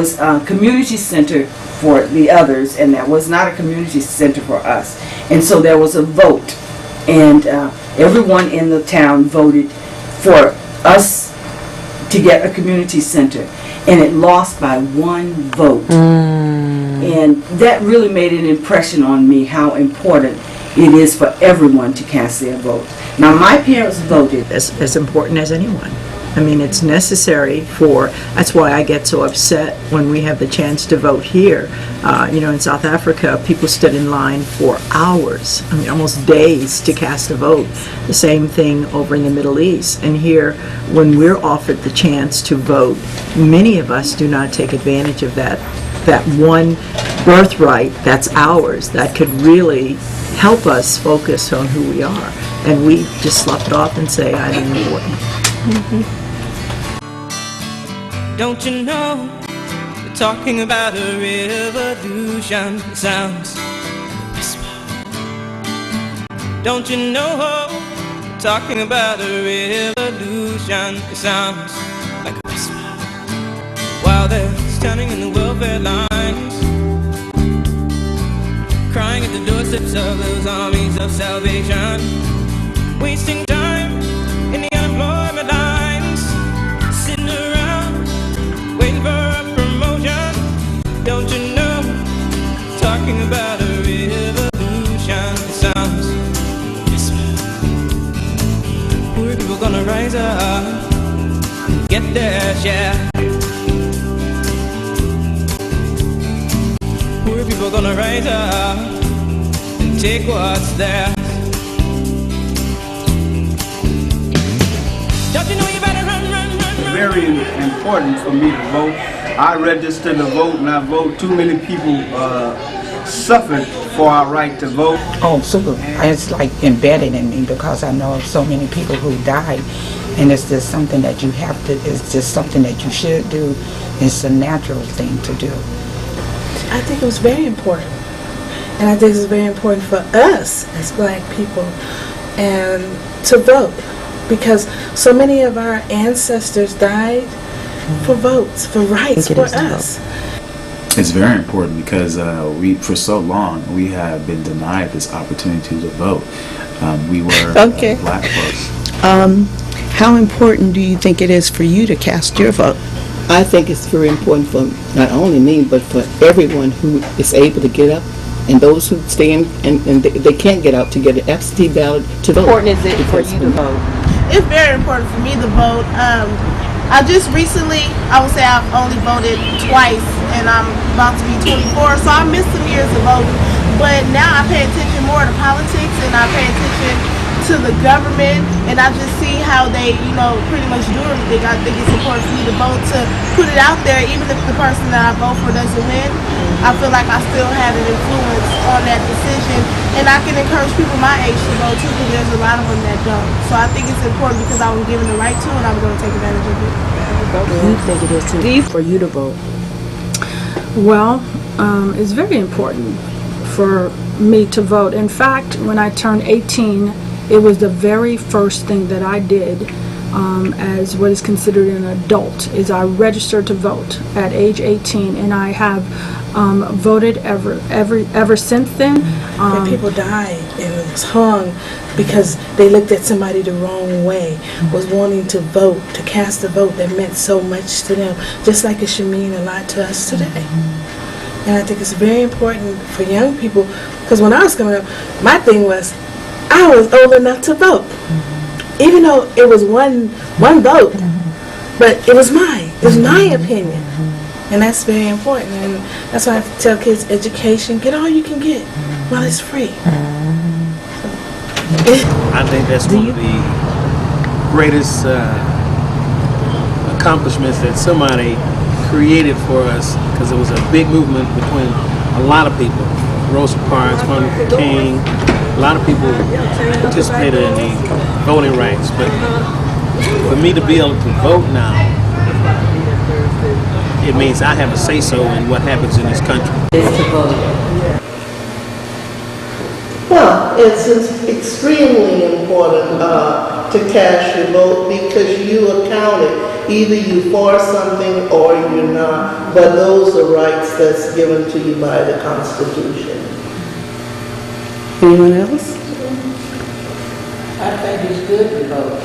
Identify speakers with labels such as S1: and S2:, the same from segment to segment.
S1: was a community center for the others, and that was not a community center for us. And so there was a vote, and everyone in the town voted for us to get a community center, and it lost by one vote. And that really made an impression on me, how important it is for everyone to cast their vote. Now, my parents voted.
S2: As important as anyone. I mean, it's necessary that's why I get so upset when we have the chance to vote here. In South Africa, people stood in line for hours, I mean, almost days to cast a vote. The same thing over in the Middle East. And here, when we're offered the chance to vote, many of us do not take advantage of that one birthright that's ours, that could really help us focus on who we are. And we just slough it off and say, I'm important.
S3: Don't you know, we're talking about a revolution. It sounds like a whisper. Don't you know, we're talking about a revolution. It sounds like a whisper. While they're standing in the welfare lines, crying at the doorsteps of those armies of salvation, wasting time in the unemployment lines, sitting around waiting for a promotion. Don't you know, talking about a revolution. It sounds whisper. Poor people gonna rise up and get their share. Poor people gonna rise up and take what's theirs. Don't you know you better run, run, run, run.
S4: Very important for me to vote. I registered to vote, and I vote. Too many people suffered for our right to vote.
S5: Oh, super. It's like embedded in me because I know of so many people who died, and it's just something that you have to, it's just something that you should do. It's a natural thing to do.
S6: I think it was very important, and I think it's very important for us as black people and to vote, because so many of our ancestors died for votes, for rights, for us.
S7: It's very important because for so long we have been denied this opportunity to vote. We were black folks.
S2: How important do you think it is for you to cast your vote?
S8: I think it's very important for not only me, but for everyone who is able to get up, and those who stay in and they can't get out to get an absentee ballot to vote.
S9: How important is it for you to vote?
S10: It's very important for me to vote. I just recently, I would say I've only voted twice, and I'm about to be 24, so I missed some years of voting. But now I pay attention more to politics, and I pay attention to the government, and I just see how they, pretty much do everything. I think it's important for me to vote, to put it out there, even if the person that I vote for doesn't win. I feel like I still have an influence on that decision, and I can encourage people my age to vote too, because there's a lot of them that don't. So I think it's important because I was given the right to, and I'm going to take advantage of it.
S9: You think it is too for you to vote?
S11: Well, it's very important for me to vote. In fact, when I turned 18, it was the very first thing that I did as what is considered an adult, is I registered to vote at age 18, and I have voted ever since then.
S6: And people died and was hung because they looked at somebody the wrong way, was wanting to vote, to cast a vote that meant so much to them, just like it should mean a lot to us today. And I think it's very important for young people, because when I was coming up, my thing was, I was old enough to vote, even though it was one vote, but it was mine. It was my opinion, and that's very important. And that's why I tell kids, education, get all you can get while it's free.
S12: I think that's one of the greatest accomplishments that somebody created for us, because it was a big movement between a lot of people. Rosa Parks, Martin Luther King, a lot of people participated in the voting rights. But for me to be able to vote now, it means I have a say-so in what happens in this country.
S13: Well, it's extremely important to cast your vote because you accounted. Either you for something or you're not, but those are rights that's given to you by the Constitution.
S8: Anyone else?
S14: I think it's good to vote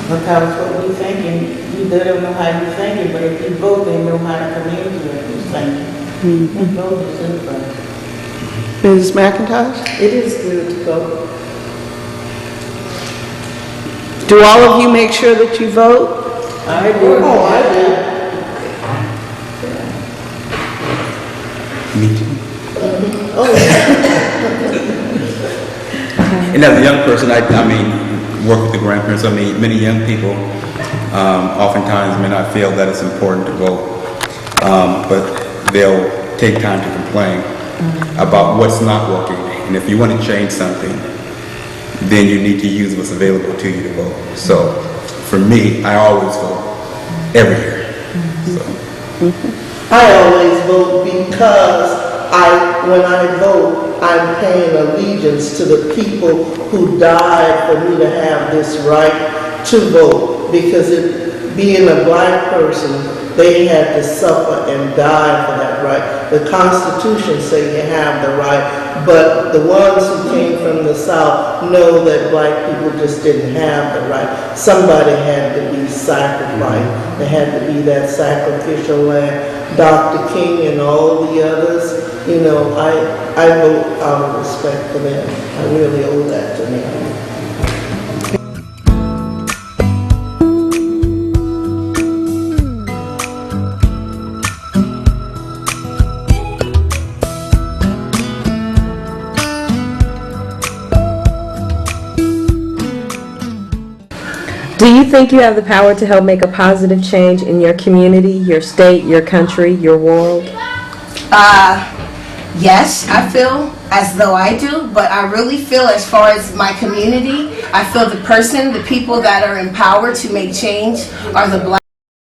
S14: because what we thinking, they don't know how you're thinking, but if you vote, they know how to come into what you're thinking. And vote is good for us.
S8: Ms. McIntosh?
S13: It is good to vote.
S8: Do all of you make sure that you vote?
S14: I do.
S13: Oh, I do.
S15: Me too.
S13: Oh, yeah.
S15: And as a young person, I mean, work with the grandparents. I mean, many young people oftentimes may not feel that it's important to vote, but they'll take time to complain about what's not working. And if you want to change something, then you need to use what's available to you to vote. So for me, I always vote every year. So.
S13: I always vote because when I vote, I'm paying allegiance to the people who died for me to have this right to vote. Because being a black person, they had to suffer and die for that right. The Constitution says you have the right, but the ones who came from the South know that black people just didn't have the right. Somebody had to be sacrificed. There had to be that sacrificial lamb. Dr. King and all the others, you know, I vote out of respect for them. I really owe that to them.
S9: Do you think you have the power to help make a positive change in your community, your state, your country, your world?
S16: Yes, I feel as though I do, but I really feel as far as my community, I feel the people that are empowered to make change are the black